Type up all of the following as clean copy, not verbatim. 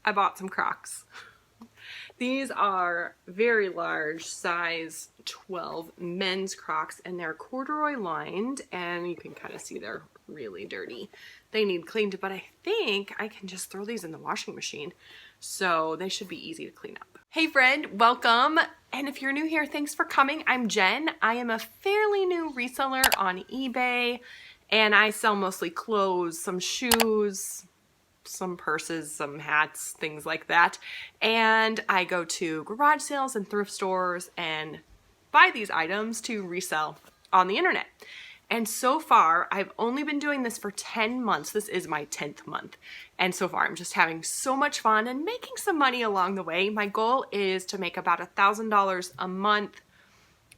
I bought some Crocs. These are very large, size 12 men's Crocs, and they're corduroy lined, and you can kind of see they're really dirty. They need cleaned, but I think I can just throw these in the washing machine, so they should be easy to clean up. Hey friend, welcome. And if you're new here, thanks for coming. I'm Jen. I am a fairly new reseller on eBay, and I sell mostly clothes, some shoes, some purses, some hats, things like that. And I go to garage sales and thrift stores and buy these items to resell on the internet. And so far, I've only been doing this for 10 months. This is my 10th month. And so far, I'm just having so much fun and making some money along the way. My goal is to make about $1,000 a month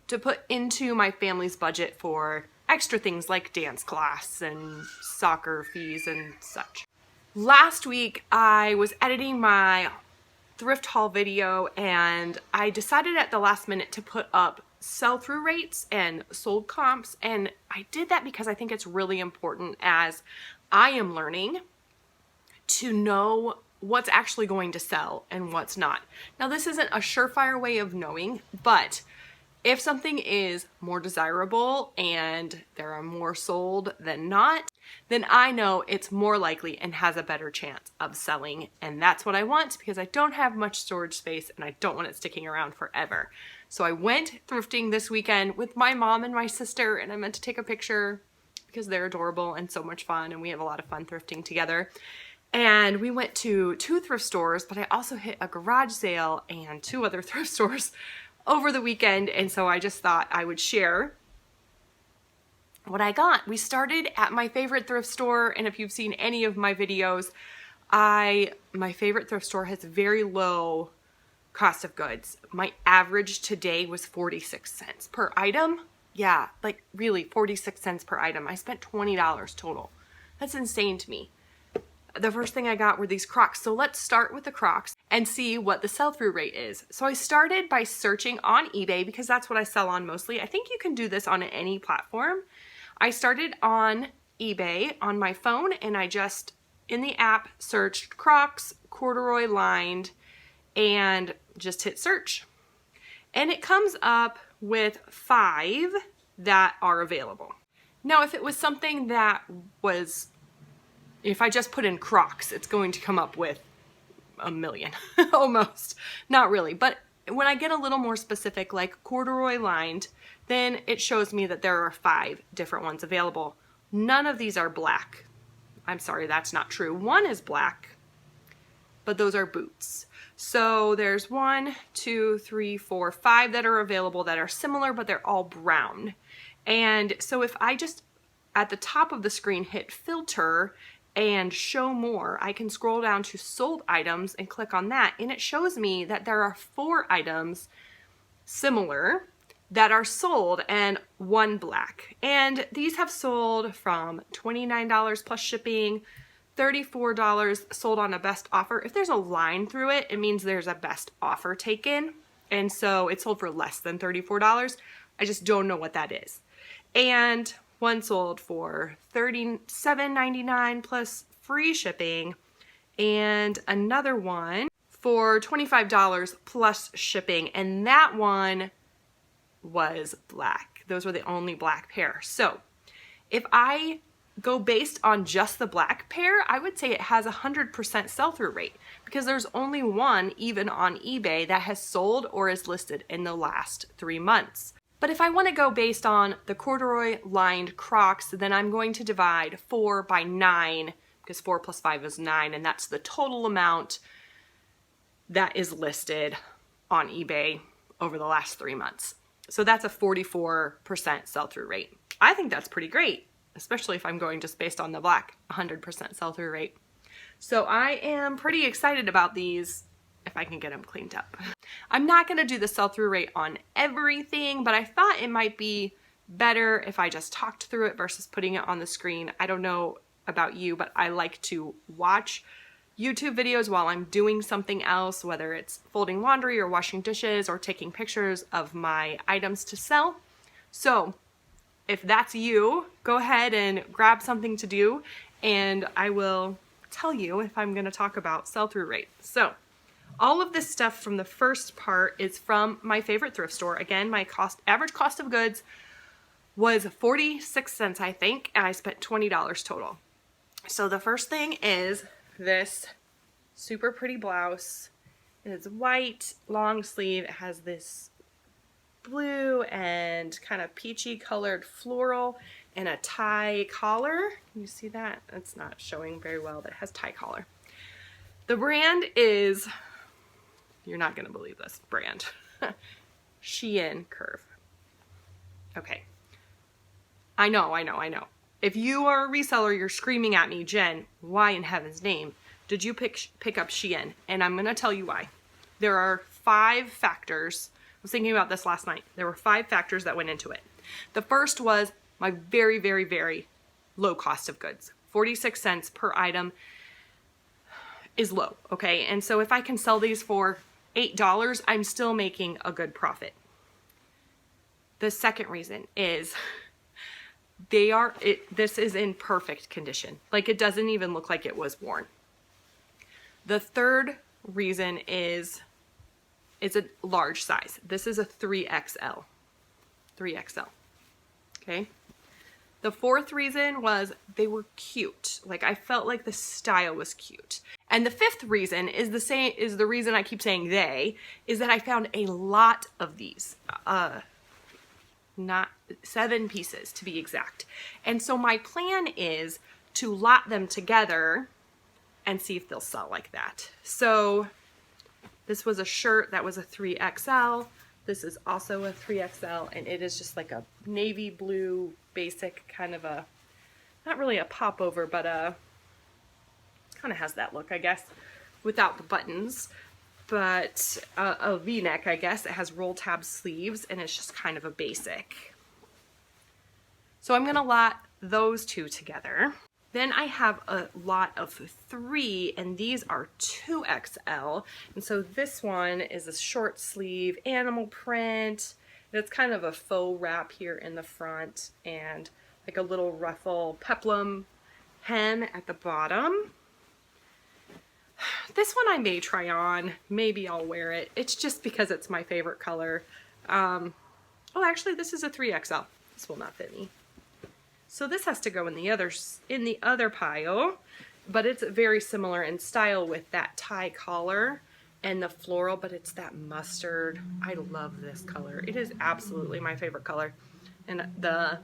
to put into my family's budget for extra things like dance class and soccer fees and such. Last week, I was editing my thrift haul video, and I decided at the last minute to put up sell-through rates and sold comps, and I did that because I think it's really important as I am learning to know what's actually going to sell and what's not. Now, this isn't a surefire way of knowing, but if something is more desirable and there are more sold than not, then I know it's more likely and has a better chance of selling. And that's what I want because I don't have much storage space and I don't want it sticking around forever. So I went thrifting this weekend with my mom and my sister, and I meant to take a picture because they're adorable and so much fun, and we have a lot of fun thrifting together. And we went to 2 thrift stores, but I also hit a garage sale and 2 other thrift stores over the weekend, and so I just thought I would share what I got. We started at my favorite thrift store, and if you've seen any of my videos, my favorite thrift store has very low cost of goods. My average today was 46 cents per item. Yeah, like really 46 cents per item. I spent $20 total. That's insane to me. The first thing I got were these Crocs. So let's start with the Crocs and see what the sell-through rate is. So I started by searching on eBay because that's what I sell on mostly. I think you can do this on any platform. I started on eBay on my phone, and I just, in the app, searched Crocs, corduroy lined, and just hit search. And it comes up with 5 that are available. Now, if it was something that was, if I just put in Crocs, it's going to come up with a million, almost. Not really, but when I get a little more specific, like corduroy lined, then it shows me that there are 5 different ones available. None of these are black. I'm sorry, that's not true. One is black, but those are boots. So there's 1, 2, 3, 4, 5 that are available that are similar, but they're all brown. And so if I just, at the top of the screen, hit filter and show more, I can scroll down to sold items and click on that, and it shows me that there are 4 items similar that are sold and 1 black. And these have sold from $29 plus shipping, $34 sold on a best offer. If there's a line through it, it means there's a best offer taken, and so it sold for less than $34. I just don't know what that is. And 1 sold for $37.99 plus free shipping, and another one for $25 plus shipping, and that one was black. Those were the only black pair. So if I go based on just the black pair, I would say it has 100% sell-through rate because there's only 1 even on eBay that has sold or is listed in the last 3 months. But if I want to go based on the corduroy lined Crocs, then I'm going to divide 4 by 9 because 4 plus 5 is 9, and that's the total amount that is listed on eBay over the last 3 months. So that's a 44% sell-through rate. I think that's pretty great, especially if I'm going just based on the black, 100% sell-through rate. So I am pretty excited about these if I can get them cleaned up. I'm not going to do the sell-through rate on everything, but I thought it might be better if I just talked through it versus putting it on the screen. I don't know about you, but I like to watch YouTube videos while I'm doing something else, whether it's folding laundry or washing dishes or taking pictures of my items to sell. So if that's you, go ahead and grab something to do, and I will tell you if I'm going to talk about sell-through rate. So all of this stuff from the first part is from my favorite thrift store. Again, my average cost of goods was 46 cents, I think, and I spent $20 total. So the first thing is this super pretty blouse. It is white, long sleeve. It has this blue and kind of peachy colored floral and a tie collar. Can you see that? It's not showing very well, but it has tie collar. The brand is, you're not going to believe this brand, Shein Curve. Okay. I know. If you are a reseller, you're screaming at me, Jen, why in heaven's name did you pick up Shein? And I'm going to tell you why. There are 5 factors. I was thinking about this last night. There were 5 factors that went into it. The first was my very, very, very low cost of goods. 46 cents per item is low, okay? And so if I can sell these for $8, I'm still making a good profit. The second reason is this is in perfect condition. Like, it doesn't even look like it was worn. The third reason is it's a large size. This is a 3XL. 3XL. Okay? The fourth reason was they were cute. Like, I felt like the style was cute. And the fifth reason is the reason I keep saying is that I found a lot of these. Not 7 pieces to be exact. And so my plan is to lot them together and see if they'll sell like that. So this was a shirt that was a 3XL. This is also a 3XL, and it is just like a navy blue basic kind of a, not really a popover, but kind of has that look, I guess, without the buttons. But a V-neck, I guess. It has roll tab sleeves, and it's just kind of a basic. So I'm gonna lot those 2 together. Then I have a lot of 3, and these are 2XL. And so this one is a short sleeve animal print. It's kind of a faux wrap here in the front, and like a little ruffle peplum hem at the bottom. This one I may try on. Maybe I'll wear it. It's just because it's my favorite color. Oh, actually, this is a 3XL. This will not fit me. So this has to go in the other pile, but it's very similar in style with that tie collar and the floral, but it's that mustard. I love this color. It is absolutely my favorite color. And the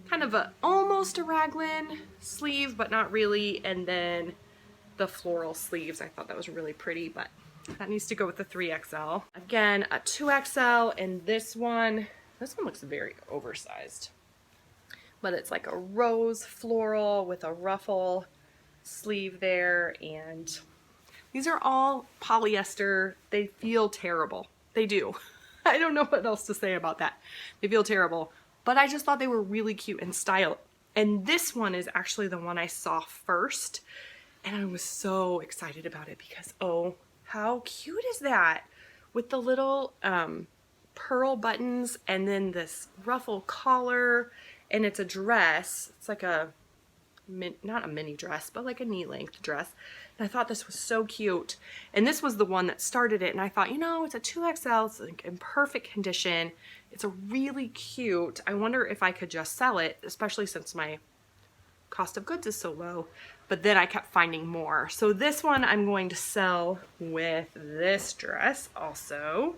kind of almost a raglan sleeve, but not really. And then the floral sleeves. I thought that was really pretty, but that needs to go with the 3XL. Again, a 2XL, and this one looks very oversized. But it's like a rose floral with a ruffle sleeve there, and these are all polyester. They feel terrible. They do. I don't know what else to say about that. They feel terrible, but I just thought they were really cute and stylish. And this one is actually the one I saw first, and I was so excited about it because, oh, how cute is that? With the little pearl buttons and then this ruffle collar, and it's a dress. It's like not a mini dress, but like a knee-length dress. And I thought this was so cute. And this was the one that started it, and I thought, you know, it's a 2XL, it's like in perfect condition. It's a really cute. I wonder if I could just sell it, especially since my cost of goods is so low. But then I kept finding more. So this one I'm going to sell with this dress also.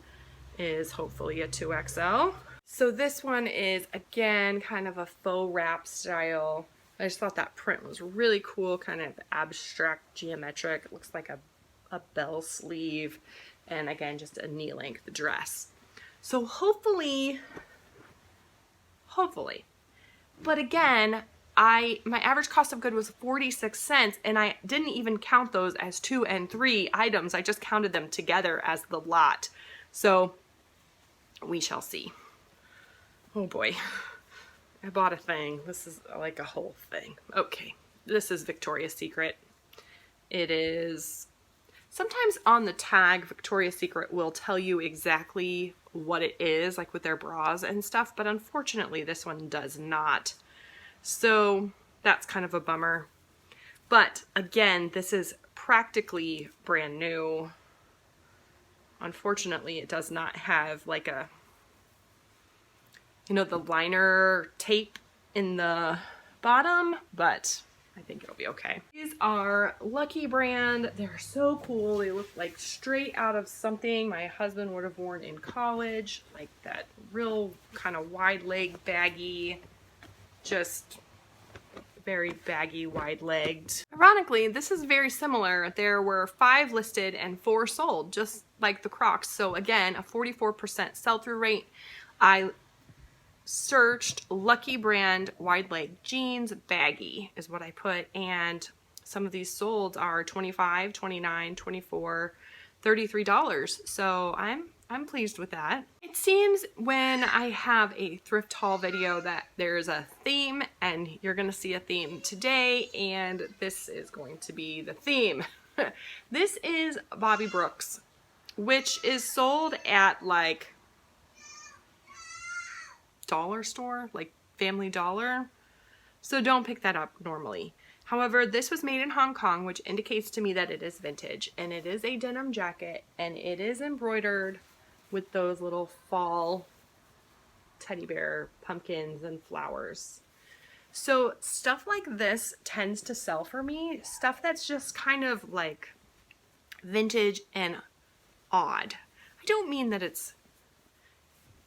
Is hopefully a 2XL. So this one is, again, kind of a faux wrap style. I just thought that print was really cool, kind of abstract, geometric. It looks like a bell sleeve, and again, just a knee-length dress. So hopefully, but again, my average cost of good was 46 cents, and I didn't even count those as 2 and 3 items. I just counted them together as the lot. So we shall see. Oh boy, I bought a thing. This is like a whole thing. Okay, this is Victoria's Secret. It is, sometimes on the tag, Victoria's Secret will tell you exactly what it is, like with their bras and stuff, but unfortunately this one does not. So that's kind of a bummer. But again, this is practically brand new. Unfortunately, it does not have like a, you know, the liner tape in the bottom, but I think it'll be okay. These are Lucky brand. They're so cool. They look like straight out of something my husband would have worn in college, like that real kind of wide leg, baggy, just very baggy, wide-legged. Ironically, this is very similar. There were 5 listed and 4 sold, just like the Crocs. So again, a 44% sell-through rate. I searched Lucky brand wide leg jeans, baggy is what I put, and some of these sold are $25, $29, $24, $33. So I'm pleased with that. It seems when I have a thrift haul video that there's a theme, and you're gonna see a theme today, and this is going to be the theme. This is Bobby Brooks, which is sold at like dollar store, like Family Dollar. So don't pick that up normally. However, this was made in Hong Kong, which indicates to me that it is vintage, and it is a denim jacket, and it is embroidered with those little fall teddy bear pumpkins and flowers. So stuff like this tends to sell for me. Stuff that's just kind of like vintage and odd. I don't mean that it's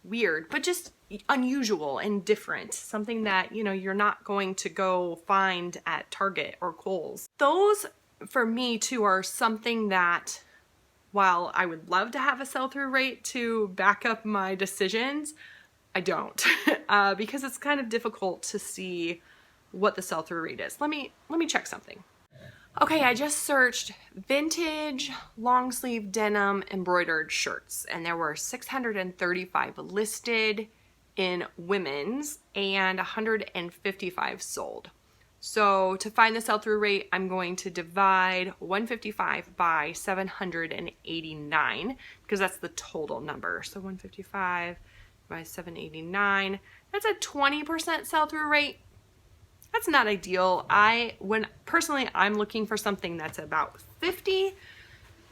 weird, but just unusual and different. Something that, you know, you're not going to go find at Target or Kohl's. Those, for me too, are something that, while I would love to have a sell-through rate to back up my decisions, I don't, because it's kind of difficult to see what the sell-through rate is. Let me check something. Okay, I just searched vintage long sleeve denim embroidered shirts, and there were 635 listed in women's and 155 sold. So to find the sell-through rate, I'm going to divide 155 by 789, because that's the total number. So 155 by 789, that's a 20% sell-through rate. That's not ideal. Personally, I'm looking for something that's about 50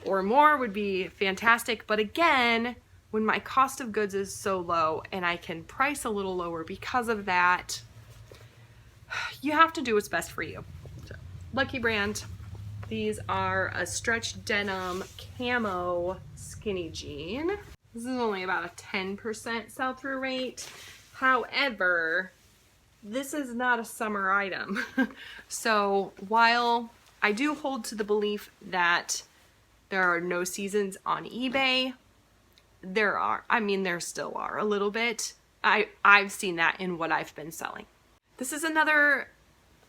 or more would be fantastic. But again, when my cost of goods is so low and I can price a little lower because of that, you have to do what's best for you. So, Lucky brand. These are a stretch denim camo skinny jean. This is only about a 10% sell-through rate. However, this is not a summer item. So while I do hold to the belief that there are no seasons on eBay, there still are a little bit. I've seen that in what I've been selling. This is another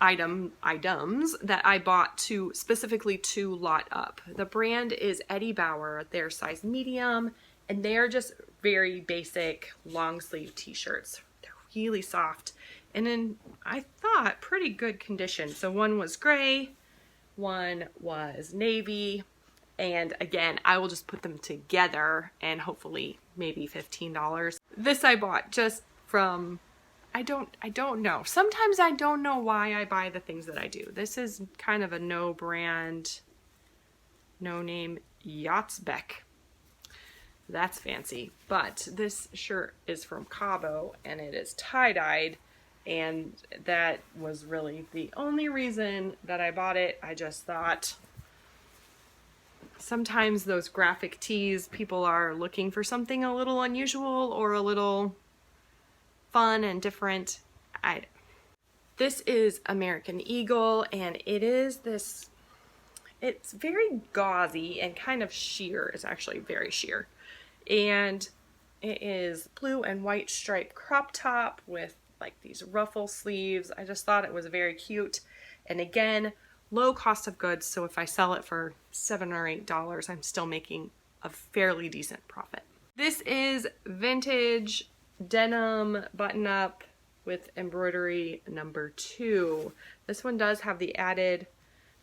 items that I bought specifically to lot up. The brand is Bauer. They're size medium, and they're just very basic long sleeve t-shirts. They're really soft and in, I thought, pretty good condition. So one was gray, one was navy, and again, I will just put them together and hopefully maybe $15. This I bought just from, I don't know. Sometimes I don't know why I buy the things that I do. This is kind of a no brand, no name Yachtbeck. That's fancy. But this shirt is from Cabo and it is tie-dyed, and that was really the only reason that I bought it. I just thought sometimes those graphic tees, people are looking for something a little unusual or a little fun and different. This is American Eagle, and it is this, it's very gauzy and kind of sheer. It's actually very sheer. And it is blue and white striped crop top with like these ruffle sleeves. I just thought it was very cute. And again, low cost of goods. So if I sell it for $7 or $8, I'm still making a fairly decent profit. This is vintage denim button up with embroidery number 2. This one does have the added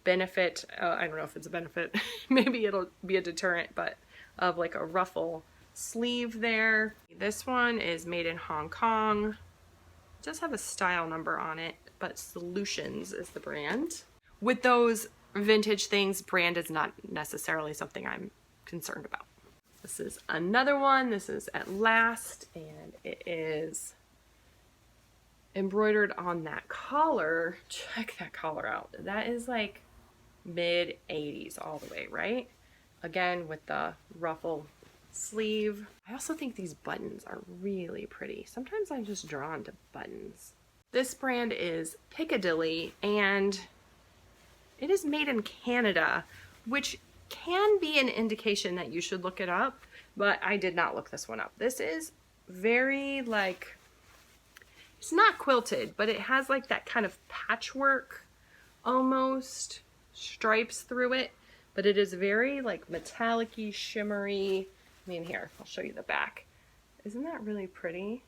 benefit, I don't know if it's a benefit, maybe it'll be a deterrent, but of like a ruffle sleeve there. This one is made in Hong Kong. It does have a style number on it, but Solutions is the brand. with those vintage things, brand is not necessarily something I'm concerned about. This is another one. This is At Last, and it is embroidered on that collar. Check that collar out. That is like mid 80s all the way, right? Again, with the ruffle sleeve. I also think these buttons are really pretty. Sometimes I'm just drawn to buttons. This brand is Piccadilly, and it is made in Canada, which can be an indication that you should look it up, but I did not look this one up. This is very like, it's not quilted, but it has like that kind of patchwork almost stripes through it, but it is very like metallic-y, shimmery. I mean, here, I'll show you the back. Isn't that really pretty?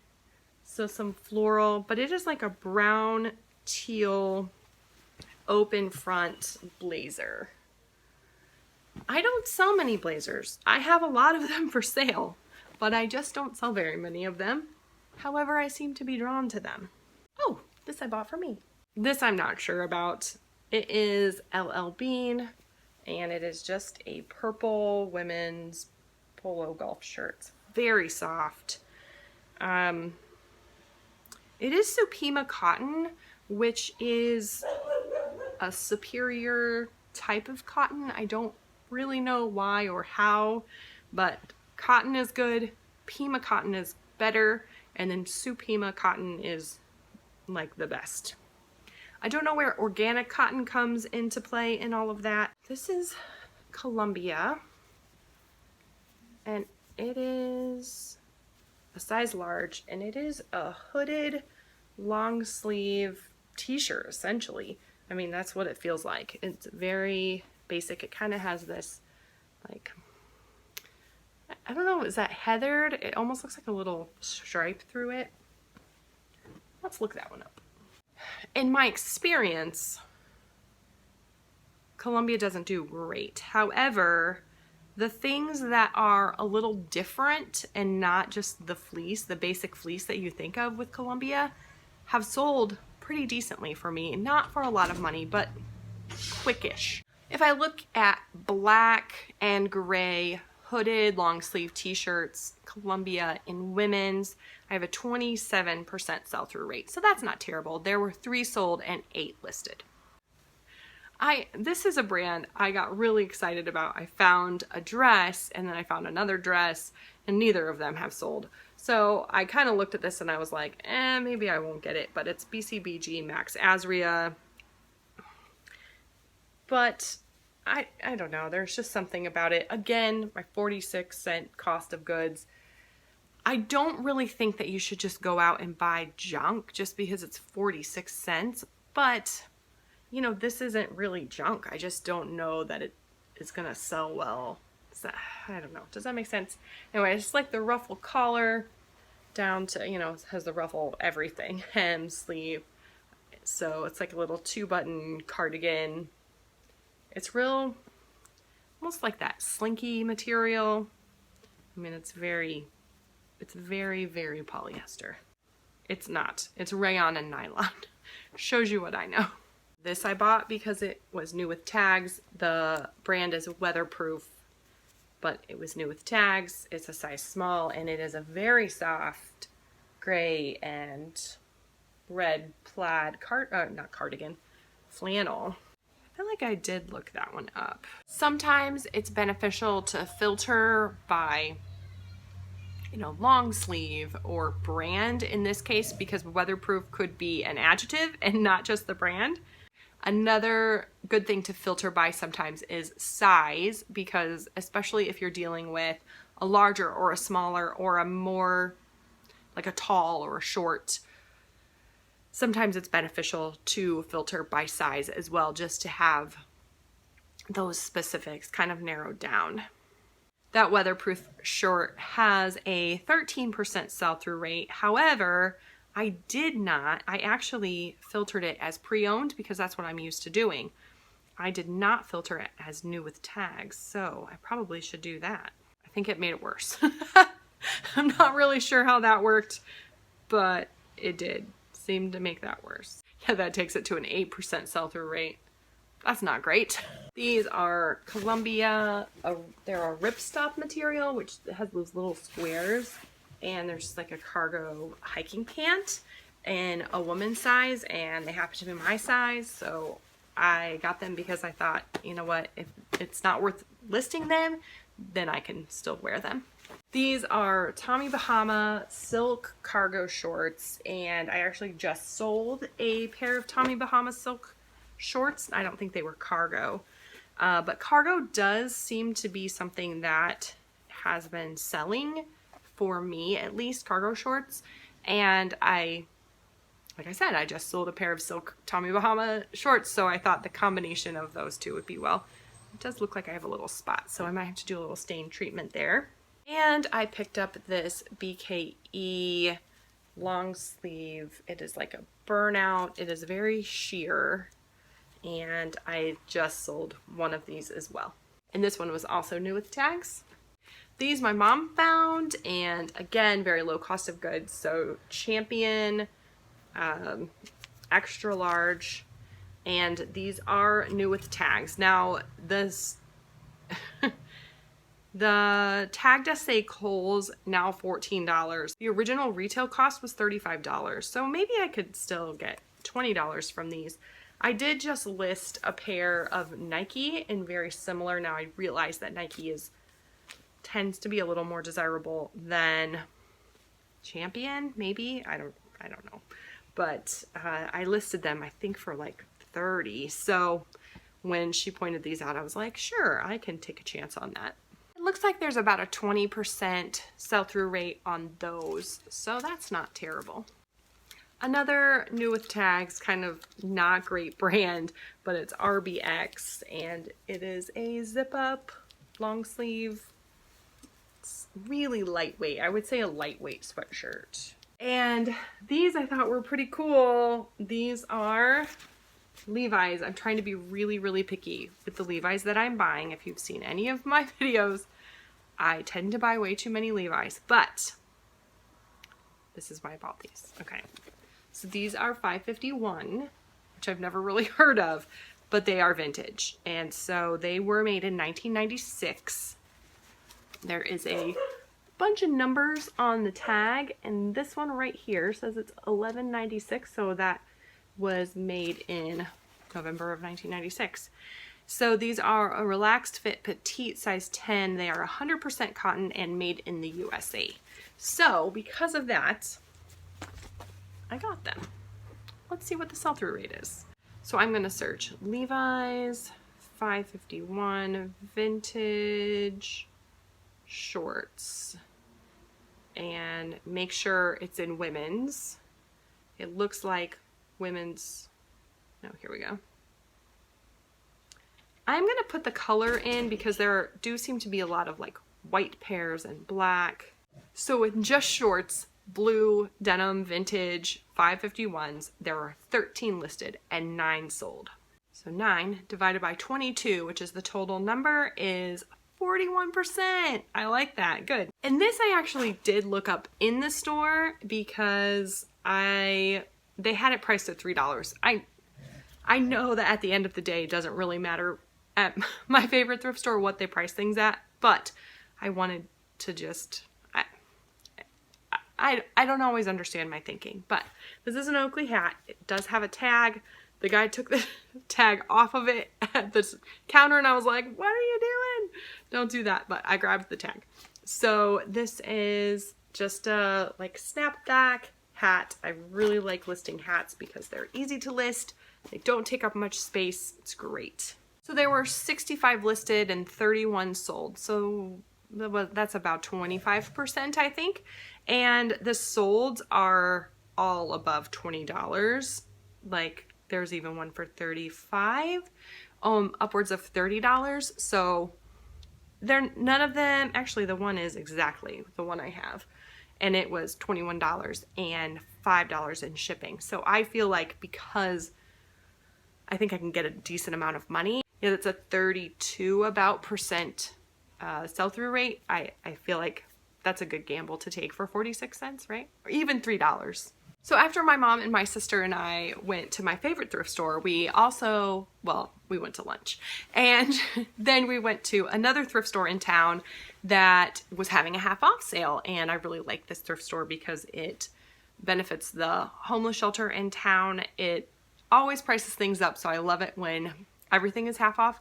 So some floral, but it is like a brown teal open front blazer. I don't sell many blazers. I have a lot of them for sale, but I just don't sell very many of them. However, I seem to be drawn to them. Oh, this I bought for me. This I'm not sure about. It is LL Bean, and it is just a purple women's polo golf shirt. Very soft. It is Supima cotton, which is a superior type of cotton. I don't really know why or how, but cotton is good, Pima cotton is better, and then Supima cotton is like the best. I don't know where organic cotton comes into play in all of that. This is Columbia, and it is a size large, and it is a hooded long sleeve t-shirt essentially. I mean, that's what it feels like. It's very basic. It kind of has this like, I don't know, is that heathered? It almost looks like a little stripe through it. Let's look that one up. In my experience, Columbia doesn't do great. However, the things that are a little different and not just the fleece, the basic fleece that you think of with Columbia, have sold pretty decently for me. Not for a lot of money, but quickish. If I look at black and gray hooded long sleeve t-shirts, Columbia in women's, I have a 27% sell-through rate. So that's not terrible. There were 3 sold and 8 listed. This is a brand I got really excited about. I found a dress and then I found another dress, and neither of them have sold. So I kind of looked at this and I was like, maybe I won't get it, but it's BCBG Max Azria. But I don't know, there's just something about it. Again, my 46-cent cost of goods. I don't really think that you should just go out and buy junk just because it's 46 cents, but you know, this isn't really junk. I just don't know that it is gonna sell well. I don't know, does that make sense? Anyway, I just like the ruffle collar down to, you know, it has the ruffle everything, hem, sleeve. So it's like a little 2-button cardigan. It's real, almost like that slinky material. I mean, it's very, very polyester. It's not. It's rayon and nylon. Shows you what I know. This I bought because it was new with tags. The brand is weatherproof, but it was new with tags. It's a size small, and it is a very soft gray and red plaid not cardigan, flannel. I feel like I did look that one up. Sometimes it's beneficial to filter by, you know, long sleeve or brand in this case, because weatherproof could be an adjective and not just the brand. Another good thing to filter by sometimes is size, because especially if you're dealing with a larger or a smaller or a more like a tall or a short, sometimes it's beneficial to filter by size as well, just to have those specifics kind of narrowed down. That weatherproof short has a 13% sell-through rate. However, I actually filtered it as pre-owned because that's what I'm used to doing. I did not filter it as new with tags, so I probably should do that. I think it made it worse. I'm not really sure how that worked, but it did seem to make that worse. Yeah, that takes it to an 8% sell-through rate. That's not great. These are Columbia, they're a ripstop material, which has those little squares, and there's just like a cargo hiking pant in a woman's size, and they happen to be my size, so I got them because I thought, you know what, if it's not worth listing them, then I can still wear them. These are Tommy Bahama silk cargo shorts, and I actually just sold a pair of Tommy Bahama silk shorts. I don't think they were cargo, but cargo does seem to be something that has been selling for me, at least cargo shorts. And like I said, I just sold a pair of silk Tommy Bahama shorts, so I thought the combination of those two would be well. It does look like I have a little spot, so I might have to do a little stain treatment there. And I picked up this BKE long sleeve. It is like a burnout. It is very sheer, and I just sold one of these as well. And this one was also new with tags. These my mom found, and again, very low cost of goods. So Champion, extra large, and these are new with tags. Now this the tag does say Kohl's, now $14. The original retail cost was $35, so maybe I could still get $20 from these. I did just list a pair of Nike in very similar. Now I realize that Nike tends to be a little more desirable than Champion, maybe. I don't know. But I listed them, I think, for like $30. So when she pointed these out, I was like, sure, I can take a chance on that. It looks like there's about a 20% sell-through rate on those, so that's not terrible. Another new with tags, kind of not great brand, but it's RBX, and it is a zip-up long sleeve. It's really lightweight. I would say a lightweight sweatshirt. And these I thought were pretty cool. These are Levi's. I'm trying to be really, really picky with the Levi's that I'm buying. If you've seen any of my videos, I tend to buy way too many Levi's, but this is why I bought these. Okay. So these are 551, which I've never really heard of, but they are vintage. And so they were made in 1996. There is a bunch of numbers on the tag, and this one right here says it's 1196, so that was made in November of 1996. So these are a relaxed fit petite size 10. They are 100% cotton and made in the USA. So because of that, I got them. Let's see what the sell-through rate is. So I'm going to search Levi's 551 vintage shorts and make sure it's in women's. It looks like women's. No, here we go. I'm going to put the color in because there do seem to be a lot of like white pairs and black. So with just shorts, blue, denim, vintage, 551s, there are 13 listed and 9 sold. So 9 divided by 22, which is the total number, is 41%. I like that. Good. And this I actually did look up in the store because they had it priced at $3. I know that at the end of the day it doesn't really matter at my favorite thrift store what they price things at, but I wanted to just I don't always understand my thinking, but this is an Oakley hat. It does have a tag. The guy took the tag off of it at the counter and I was like, what are you doing? Don't do that, but I grabbed the tag. So this is just a like snapback hat. I really like listing hats because they're easy to list. They don't take up much space. It's great. So there were 65 listed and 31 sold. So that's about 25%, I think. And the solds are all above $20. Like there's even one for $35, upwards of $30. So none of them, actually the one is exactly the one I have. And it was $21 and $5 in shipping. So I feel like because I think I can get a decent amount of money, yeah, that's a 32% about sell-through rate. I feel like that's a good gamble to take for 46 cents, right? Or even $3. So after my mom and my sister and I went to my favorite thrift store, we also, well, we went to lunch. And then we went to another thrift store in town that was having a half off sale. And I really like this thrift store because it benefits the homeless shelter in town. It always prices things up, so I love it when everything is half off,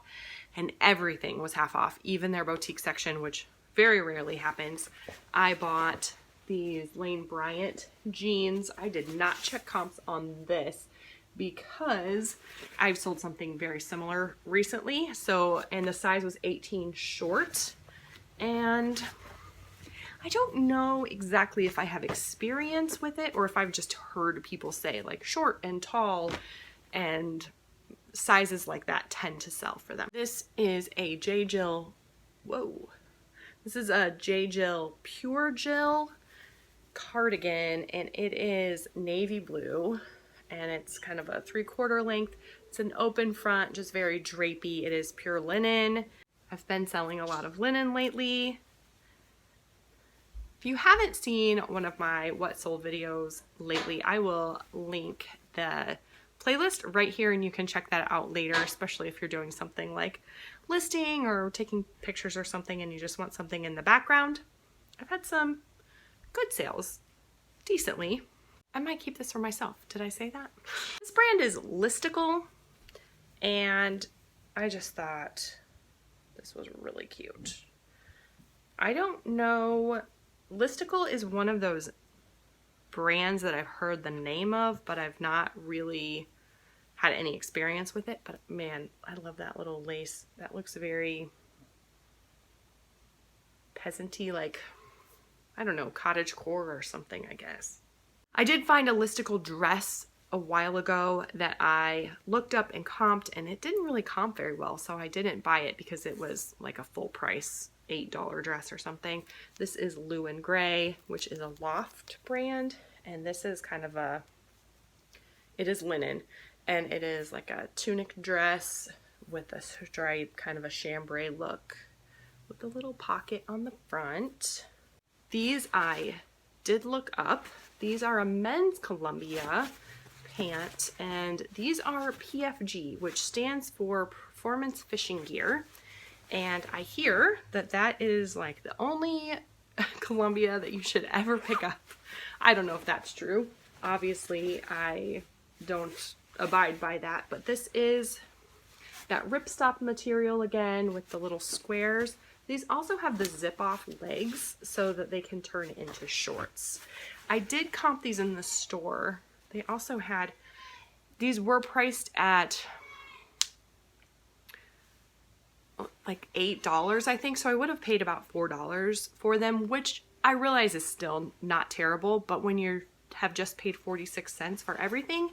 and everything was half off, even their boutique section, which very rarely happens. I bought these Lane Bryant jeans. I did not check comps on this because I've sold something very similar recently. So, and the size was 18 short, and I don't know exactly if I have experience with it or if I've just heard people say like short and tall and sizes like that tend to sell for them. This is a J. Jill, whoa. This is a J. Jill Pure Jill cardigan, and it is navy blue, and it's kind of a 3/4 length. It's an open front, just very drapey. It is pure linen. I've been selling a lot of linen lately. If you haven't seen one of my what sold videos lately, I will link the playlist right here and you can check that out later, especially if you're doing something like listing or taking pictures or something and you just want something in the background. I've had some good sales, decently. I might keep this for myself. Did I say that? This brand is Listicle, and I just thought this was really cute. I don't know. Listicle is one of those brands that I've heard the name of, but I've not really had any experience with it. But man, I love that little lace. That looks very peasanty, like, I don't know, cottagecore or something, I guess. I did find a Listicle dress a while ago that I looked up and comped, and it didn't really comp very well, so I didn't buy it because it was like a full price $8 dress or something. This is Lou and Gray, which is a Loft brand, and this is kind of a, it is linen, and it is like a tunic dress with a stripe, kind of a chambray look with a little pocket on the front. These I did look up. These are a men's Columbia pant, and these are PFG, which stands for Performance Fishing Gear. And I hear that that is like the only Columbia that you should ever pick up. I don't know if that's true. Obviously, I don't abide by that, but this is that ripstop material again with the little squares. These also have the zip-off legs so that they can turn into shorts. I did comp these in the store. They also had, these were priced at like $8, I think, so I would have paid about $4 for them, which I realize is still not terrible, but when you have just paid 46 cents for everything,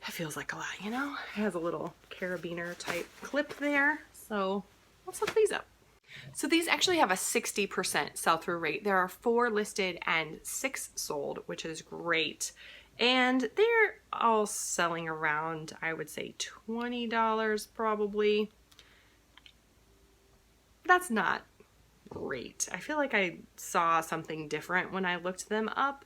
it feels like a lot, you know? It has a little carabiner type clip there, so let's look these up. So these actually have a 60% sell-through rate. There are 4 listed and 6 sold, which is great. And they're all selling around, I would say, $20 probably. That's not great. I feel like I saw something different when I looked them up.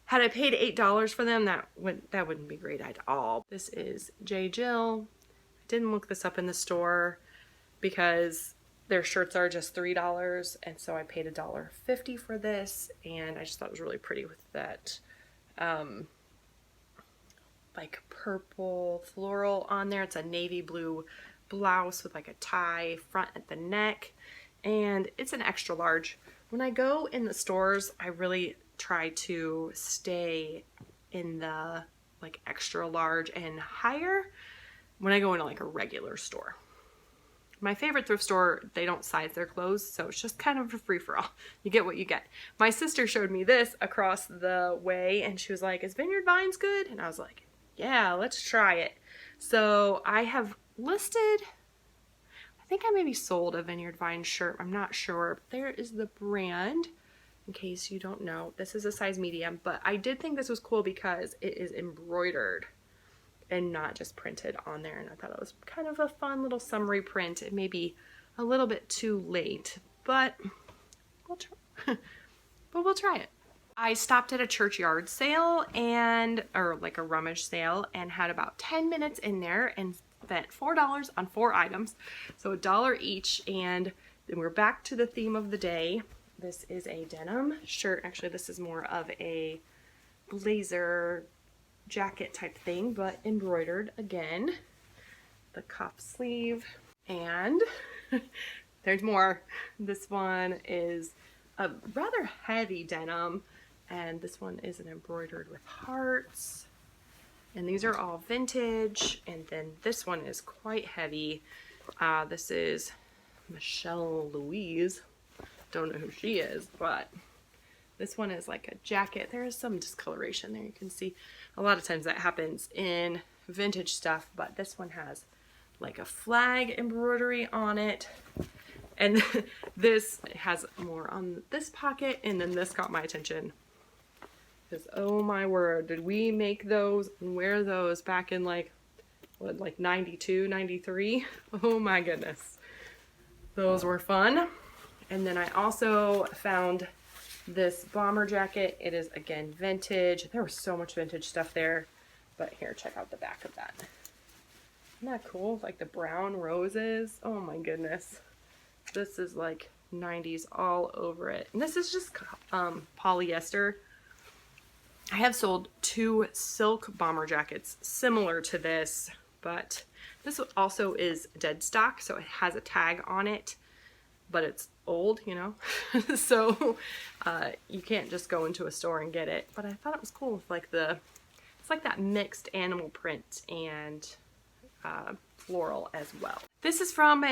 Had I paid $8 for them, that wouldn't be great at all. This is J. Jill. I didn't look this up in the store because their shirts are just $3, and so I paid $1.50 for this, and I just thought it was really pretty with that like purple floral on there. It's a navy blue blouse with like a tie front at the neck, and it's an extra large. When I go in the stores, I really try to stay in the like extra large and higher when I go into like a regular store. My favorite thrift store, they don't size their clothes, so it's just kind of a free-for-all. You get what you get. My sister showed me this across the way, and she was like, is Vineyard Vines good? And I was like, yeah, let's try it. So I have listed, I think I maybe sold a Vineyard Vines shirt. I'm not sure. But there is the brand, in case you don't know. This is a size medium, but I did think this was cool because it is embroidered and not just printed on there, and I thought it was kind of a fun little summary print. It may be a little bit too late, but we'll try it. I stopped at a churchyard sale or like a rummage sale, and had about 10 minutes in there and spent $4 on 4 items. So $1 each. And then we're back to the theme of the day. This is a denim shirt. Actually, this is more of a blazer jacket type thing, but embroidered again. The cuff sleeve. And there's more. This one is a rather heavy denim. And this one is an embroidered with hearts. And these are all vintage. And then this one is quite heavy. This is Michelle Louise. Don't know who she is, but this one is like a jacket. There is some discoloration there. You can see a lot of times that happens in vintage stuff, but this one has like a flag embroidery on it. And this has more on this pocket, and then this got my attention. Because, oh my word, did we make those and wear those back in like 92, 93? Oh my goodness. Those were fun. And then I also found this bomber jacket. It is, again, vintage. There was so much vintage stuff there. But here, check out the back of that. Isn't that cool? Like the brown roses. Oh my goodness. This is like 90s all over it. And this is just polyester. I have sold 2 silk bomber jackets similar to this, but this also is dead stock, so it has a tag on it, but it's old, you know, so you can't just go into a store and get it. But I thought it was cool with like it's like that mixed animal print and floral as well. This is from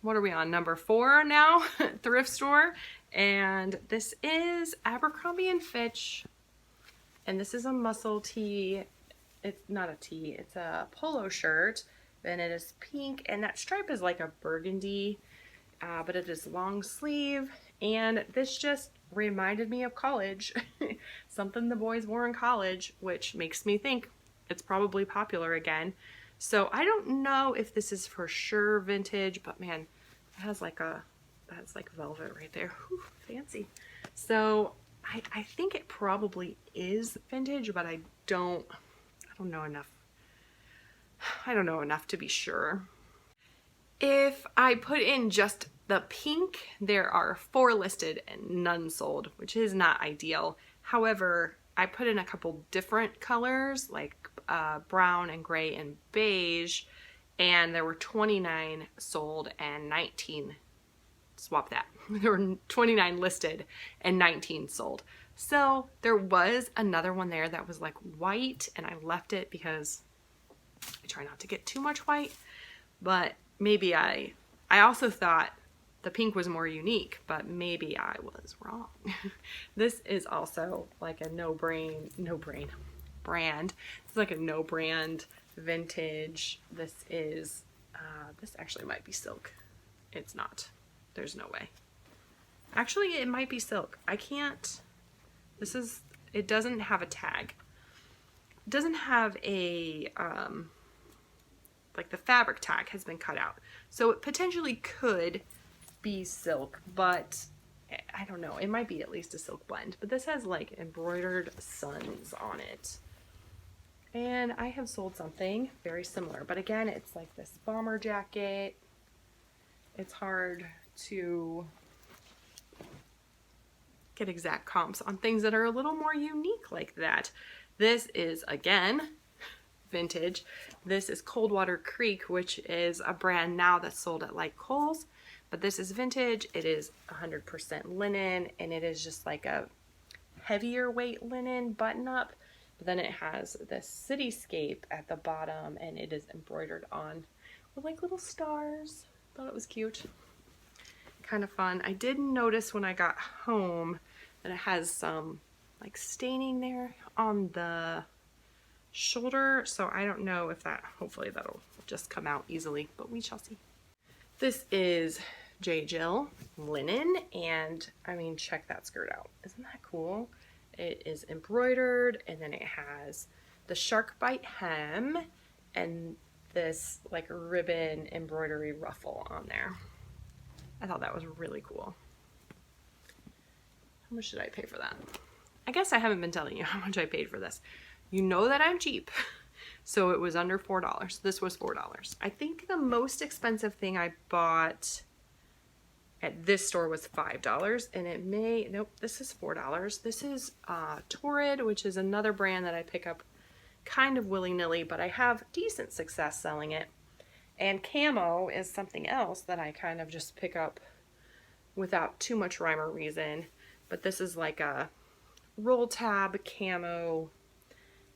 what are we on, number 4 now, thrift store, and this is Abercrombie and Fitch. And this is a muscle tee. It's not a tee, it's a polo shirt. And it is pink, and that stripe is like a burgundy, but it is long sleeve. And this just reminded me of college. Something the boys wore in college, which makes me think it's probably popular again. So I don't know if this is for sure vintage, but man, it has like that's like velvet right there. Whew, fancy. So I think it probably is vintage, but I don't know enough. I don't know enough to be sure. If I put in just the pink, there are 4 listed and none sold, which is not ideal. However, I put in a couple different colors like brown and gray and beige, and there were 29 sold and 19 swap that. There were 29 listed and 19 sold. So there was another one there that was like white, and I left it because I try not to get too much white, but maybe I also thought the pink was more unique, but maybe I was wrong. This is also like a no brand. It's like a no brand vintage. This is, this actually might be silk. It's not. There's no way. Actually, it might be silk. I can't. It doesn't have a tag. It doesn't have a, like the fabric tag has been cut out. So it potentially could be silk, but I don't know. It might be at least a silk blend. But this has like embroidered suns on it. And I have sold something very similar. But again, it's like this bomber jacket. It's hard to get exact comps on things that are a little more unique like that. This is, again, vintage. This is Coldwater Creek, which is a brand now that's sold at like Kohl's, but this is vintage. It is 100% linen, and it is just like a heavier weight linen button up, but then it has this cityscape at the bottom, and it is embroidered on with like little stars. Thought it was cute. Kind of fun. I did notice when I got home that it has some like staining there on the shoulder, so I don't know if that, hopefully that'll just come out easily, but we shall see. This is J. Jill linen, and I mean, check that skirt out. Isn't that cool? It is embroidered, and then it has the shark bite hem and this like ribbon embroidery ruffle on there. I thought that was really cool. How much did I pay for that? I guess I haven't been telling you how much I paid for this. You know that I'm cheap. So it was under $4. This was $4. I think the most expensive thing I bought at this store was $5, and it may, nope, this is $4. This is Torrid, which is another brand that I pick up kind of willy-nilly, but I have decent success selling it. And Camo is something else that I kind of just pick up without too much rhyme or reason. But this is like a roll tab camo.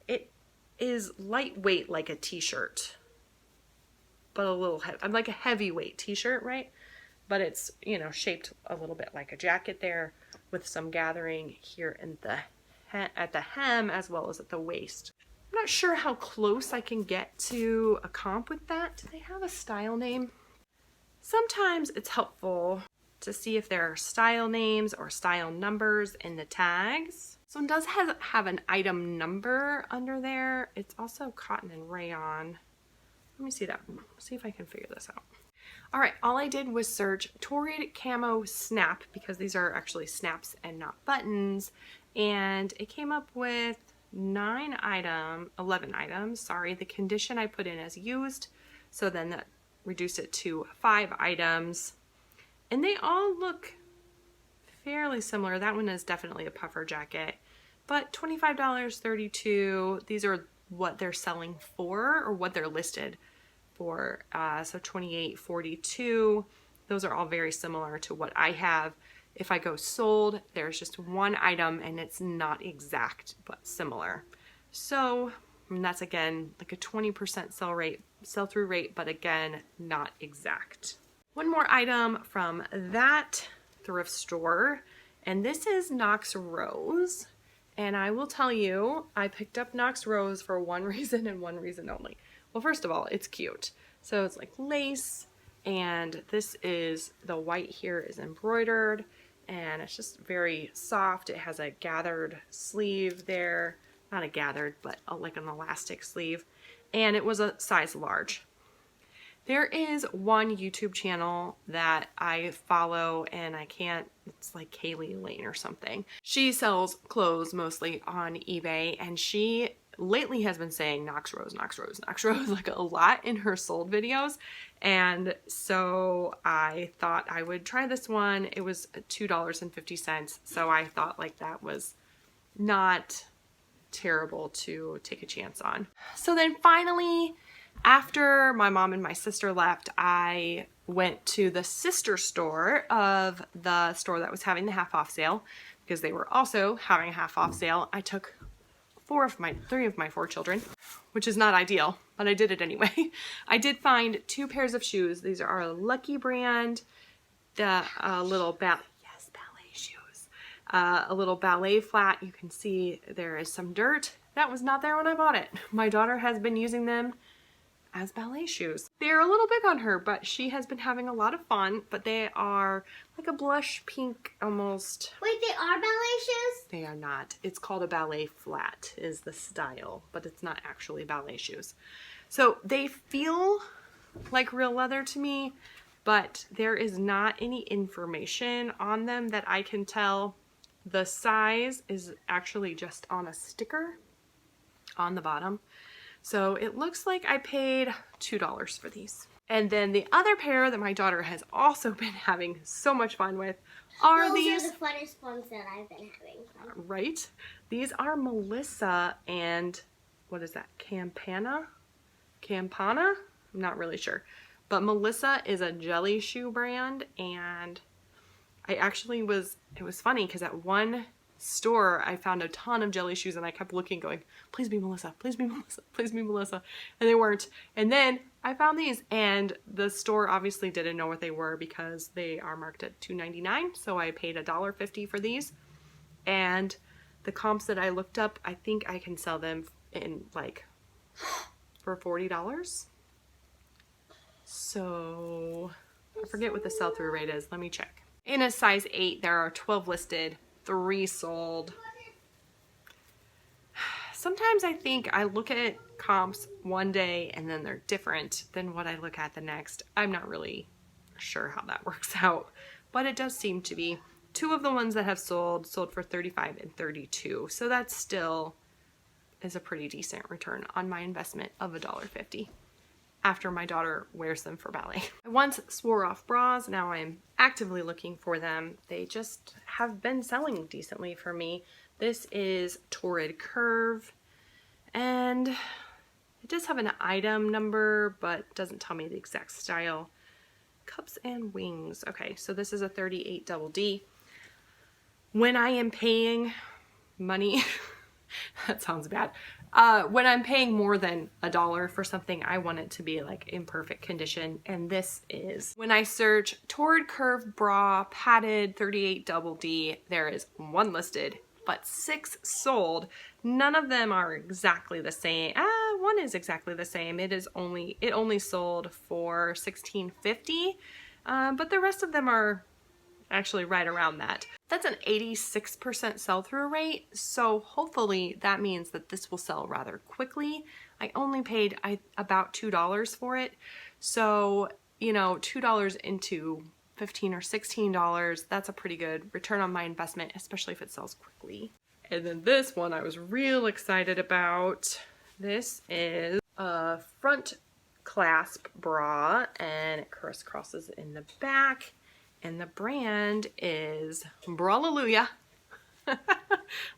It is lightweight like a t-shirt, but a little heavy. I'm like a heavyweight t-shirt, right? But it's, you know, shaped a little bit like a jacket there with some gathering here in the at the hem as well as at the waist. I'm not sure how close I can get to a comp with that. Do they have a style name? Sometimes it's helpful to see if there are style names or style numbers in the tags. So it does have an item number under there. It's also cotton and rayon. Let me see that. See if I can figure this out. All right, all I did was search Torrid Camo Snap, because these are actually snaps and not buttons, and it came up with 11 items, sorry. The condition I put in as used, so then that reduced it to 5 items, and they all look fairly similar. That one is definitely a puffer jacket, but $25, $32, these are what they're selling for, or what they're listed for, so $28, $42. Those are all very similar to what I have. If I go sold, there's just one item and it's not exact but similar. So and that's again like a 20% sell-through rate, but again not exact. One more item from that thrift store, and this is Knox Rose. And I will tell you, I picked up Knox Rose for one reason and one reason only. Well, first of all, it's cute. So it's like lace, and this is, the white here is embroidered, and it's just very soft. It has a gathered sleeve there. Not a gathered, but like an elastic sleeve. And it was a size large. There is one YouTube channel that I follow, and I can't, it's like Kaylee Lane or something. She sells clothes mostly on eBay, and she lately has been saying Knox Rose, Knox Rose, Knox Rose like a lot in her sold videos. And so I thought I would try this one. It was $2.50. So I thought like that was not terrible to take a chance on. So then finally, after my mom and my sister left, I went to the sister store of the store that was having the half off sale, because they were also having a half off sale. I took 3 of my 4 children, which is not ideal, but I did it anyway. I did find 2 pairs of shoes. These are a Lucky brand, the little ballet shoes, a little ballet flat. You can see there is some dirt. That was not there when I bought it. My daughter has been using them as ballet shoes. They're a little big on her, but she has been having a lot of fun. But they are like a blush pink almost. Wait, they are ballet shoes? They are not. It's called a ballet flat is the style, but it's not actually ballet shoes. So they feel like real leather to me, but there is not any information on them that I can tell. The size is actually just on a sticker on the bottom. So it looks like I paid $2 for these. And then the other pair that my daughter has also been having so much fun with are these. Those are the funnest ones that I've been having fun. Right? These are Melissa and, what is that, Campana? I'm not really sure. But Melissa is a jelly shoe brand, and I actually it was funny because at one store I found a ton of jelly shoes, and I kept looking going, please be Melissa, please be Melissa, please be Melissa, and they weren't. And then I found these, and the store obviously didn't know what they were because they are marked at $2.99, so I paid $1.50 for these. And the comps that I looked up, I think I can sell them in like for $40. So I forget what the sell-through rate is. Let me check. In a size 8, there are 12 listed, 3 sold. Sometimes I think I look at comps one day and then they're different than what I look at the next. I'm not really sure how that works out, but it does seem to be. two of the ones that have sold for $35 and $32. So that still is a pretty decent return on my investment of $1.50 after my daughter wears them for ballet. I once swore off bras, now I'm actively looking for them. They just have been selling decently for me. This is Torrid Curve, and it does have an item number, but doesn't tell me the exact style. Cups and wings. Okay, so this is a 38 double D. When I am paying money, that sounds bad. When I'm paying more than $1 for something, I want it to be like in perfect condition, and this is. When I search Torrid Curve Bra Padded 38 double D, there is one listed, but 6 sold. None of them are exactly the same. One is exactly the same. It only sold for $16.50, but the rest of them are actually right around that. That's an 86% sell-through rate, so hopefully that means that this will sell rather quickly. I only paid about $2 for it, so you know, $2 into $15 or $16, that's a pretty good return on my investment, especially if it sells quickly. And then this one I was real excited about. This is a front clasp bra, and it crisscrosses in the back. And the brand is Bralleluja,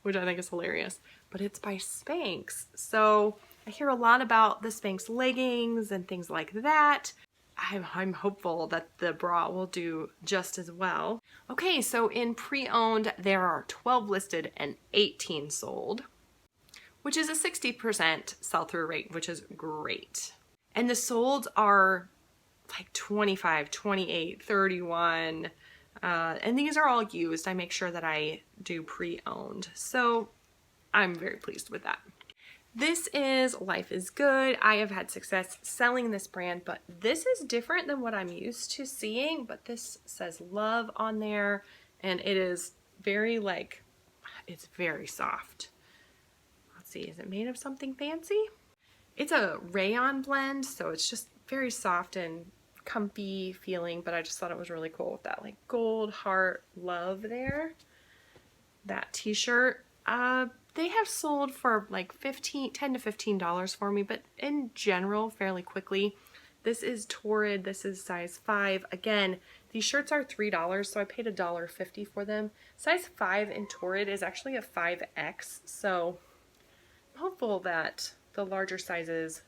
which I think is hilarious, but it's by Spanx. So I hear a lot about the Spanx leggings and things like that. I'm hopeful that the bra will do just as well. Okay, so in pre-owned, there are 12 listed and 18 sold, which is a 60% sell-through rate, which is great. And the solds are like 25, 28, 31, and these are all used. I make sure that I do pre-owned, so I'm very pleased with that. This is Life is Good. I have had success selling this brand, but this is different than what I'm used to seeing, but this says love on there, and it is very like, it's very soft. Let's see, is it made of something fancy? It's a rayon blend, so it's just very soft and comfy feeling, but I just thought it was really cool with that like gold heart love there. That t-shirt, they have sold for like $10 to $15 for me, but in general fairly quickly. This is Torrid, this is size 5. Again, these shirts are $3, so I paid $1.50 for them. Size 5 in Torrid is actually a 5X, so I'm hopeful that the larger sizes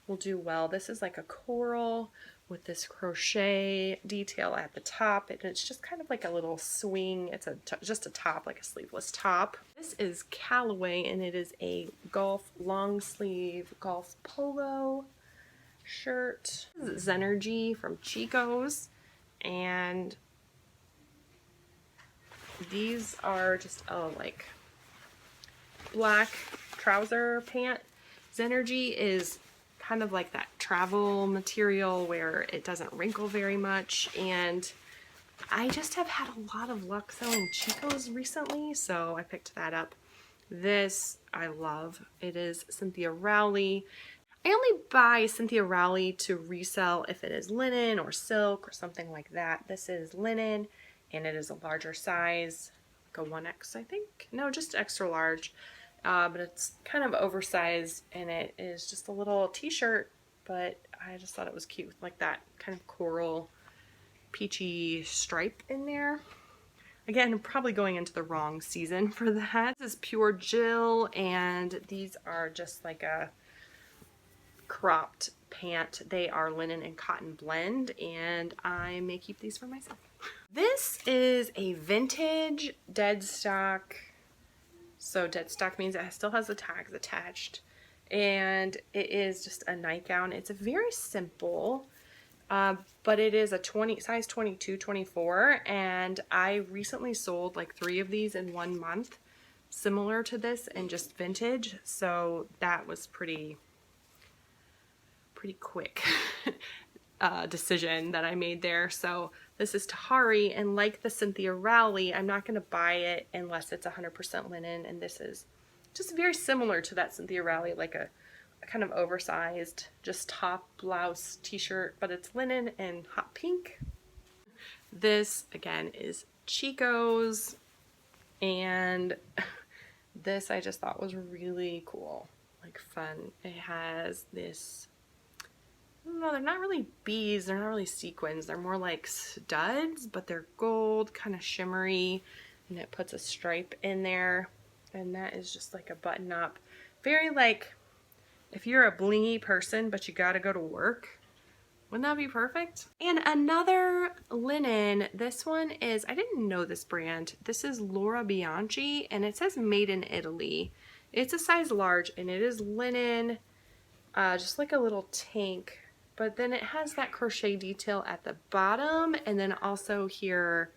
will do well. This is like a coral with this crochet detail at the top, and it's just kind of like a little swing. It's just a top, like a sleeveless top. This is Callaway, and it is a golf long sleeve golf polo shirt. This is Zenergy from Chico's, and these are just like black trouser pant. Zenergy is kind of like that travel material where it doesn't wrinkle very much, and I just have had a lot of luck selling Chico's recently, so I picked that up. This I love. It is Cynthia Rowley. I only buy Cynthia Rowley to resell if it is linen or silk or something like that. This is linen, and it is a larger size, like a 1X I think. No, just extra large. But it's kind of oversized, and it is just a little t-shirt, but I just thought it was cute with like that kind of coral peachy stripe in there. Again, I'm probably going into the wrong season for that. This is Pure Jill, and these are just like a cropped pant. They are linen and cotton blend, and I may keep these for myself. This is a vintage dead stock. So dead stock means it still has the tags attached, and it is just a nightgown. It's a very simple, but it is a size 22, 24, and I recently sold like 3 of these in 1 month, similar to this and just vintage. So that was pretty quick decision that I made there. So this is Tahari, and like the Cynthia Rowley, I'm not going to buy it unless it's 100% linen, and this is just very similar to that Cynthia Rowley, like a kind of oversized, just top, blouse, t-shirt, but it's linen and hot pink. This, again, is Chico's, and this I just thought was really cool, like fun. It has this, I don't know, they're not really beads, they're not really sequins, they're more like studs, but they're gold, kind of shimmery, and it puts a stripe in there, and that is just like a button up. Very like, if you're a blingy person but you gotta go to work, wouldn't that be perfect? And another linen, this one is, I didn't know this brand. This is Laura Bianchi, and it says made in Italy. It's a size large, and it is linen, just like a little tank. But then it has that crochet detail at the bottom, and then also here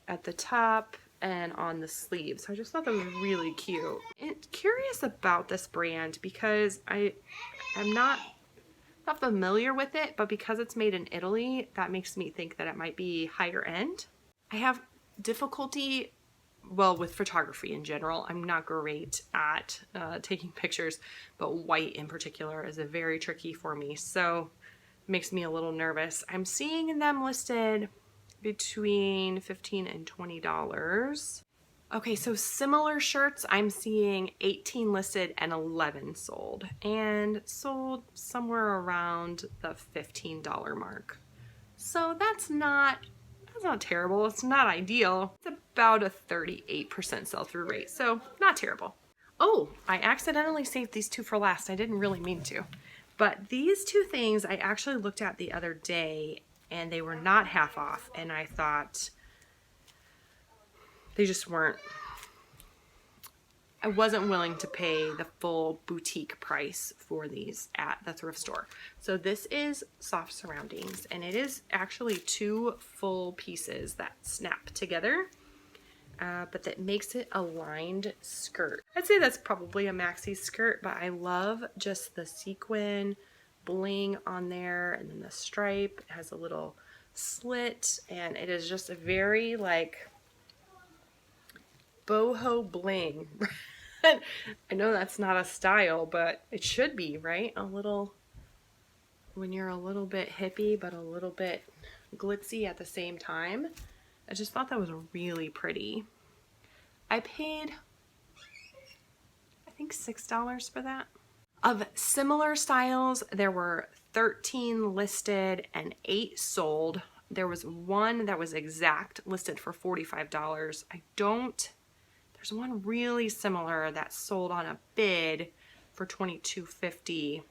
at the top and on the sleeves. So I just thought that was really cute. And curious about this brand because I'm not familiar with it, but because it's made in Italy, that makes me think that it might be higher end. I have difficulty, well, with photography in general. I'm not great at taking pictures, but white in particular is very tricky for me, so it makes me a little nervous. I'm seeing them listed between $15 and $20. Okay, so similar shirts, I'm seeing 18 listed and 11 sold, and sold somewhere around the $15 mark. So that's not terrible. It's not ideal. It's about a 38% sell-through rate, so not terrible. Oh, I accidentally saved these two for last. I didn't really mean to. But these two things I actually looked at the other day, and they were not half off, and I thought they just weren't. I wasn't willing to pay the full boutique price for these at the thrift store. So this is soft surroundings, and it is actually two full pieces that snap together, but that makes it a lined skirt. I'd say that's probably a maxi skirt, but I love just the sequin bling on there, and then the stripe. It has a little slit, and it is just a very like boho bling. I know that's not a style, but it should be, right? A little, when you're a little bit hippie but a little bit glitzy at the same time. I just thought that was really pretty. I paid, I think $6 for that. Of similar styles, there were 13 listed and 8 sold. There was one that was exact, listed for $45. There's one really similar that sold on a bid for $22.50,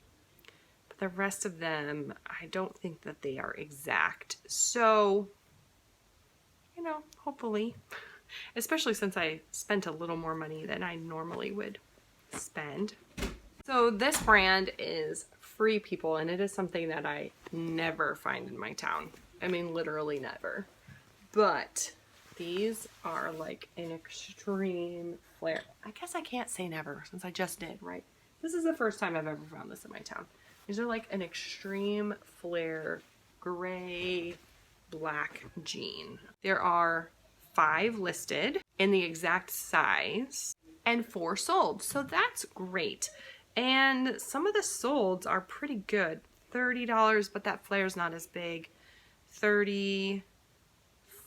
but the rest of them, I don't think that they are exact. So, you know, hopefully, especially since I spent a little more money than I normally would spend. So this brand is Free People, and it is something that I never find in my town. I mean, literally never. But these are like an extreme flare. I guess I can't say never since I just did, right? This is the first time I've ever found this in my town. These are like an extreme flare gray black jean. There are 5 listed in the exact size and 4 sold. So that's great. And some of the solds are pretty good. $30, but that flare's not as big. $30,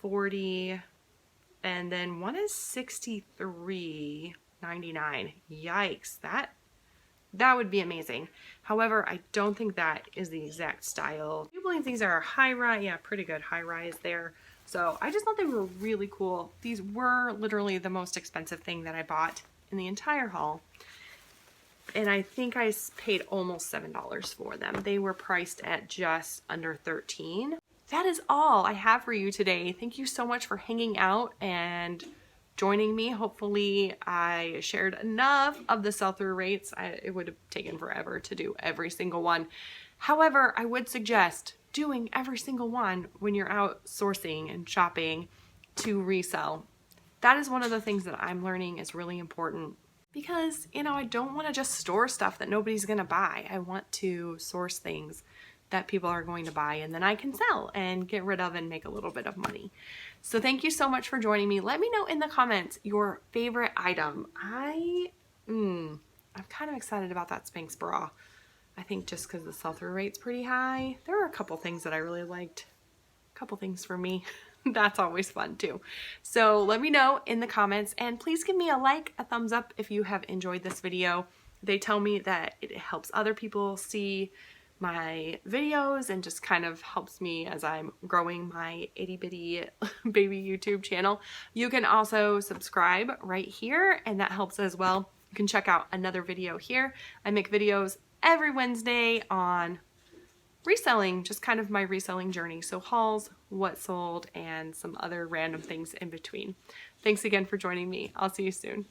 $40, and then one is $63.99. Yikes, that would be amazing. However, I don't think that is the exact style. I do believe these are high rise, yeah, pretty good high rise there. So I just thought they were really cool. These were literally the most expensive thing that I bought in the entire haul. And I think I paid almost $7 for them. They were priced at just under $13. That is all I have for you today. Thank you so much for hanging out and joining me. Hopefully I shared enough of the sell-through rates. It would have taken forever to do every single one. However, I would suggest doing every single one when you're out sourcing and shopping to resell. That is one of the things that I'm learning is really important. Because, you know, I don't want to just store stuff that nobody's going to buy. I want to source things that people are going to buy, and then I can sell and get rid of and make a little bit of money. So thank you so much for joining me. Let me know in the comments your favorite item. I'm kind of excited about that Spanx bra. I think just because the sell-through rate's pretty high. There are a couple things that I really liked. A couple things for me That's always fun too. So let me know in the comments, and please give me a like, a thumbs up if you have enjoyed this video. They tell me that it helps other people see my videos and just kind of helps me as I'm growing my itty bitty baby YouTube channel. You can also subscribe right here, and that helps as well. You can check out another video here. I make videos every Wednesday on reselling, just kind of my reselling journey. So hauls, what sold, and some other random things in between. Thanks again for joining me. I'll see you soon.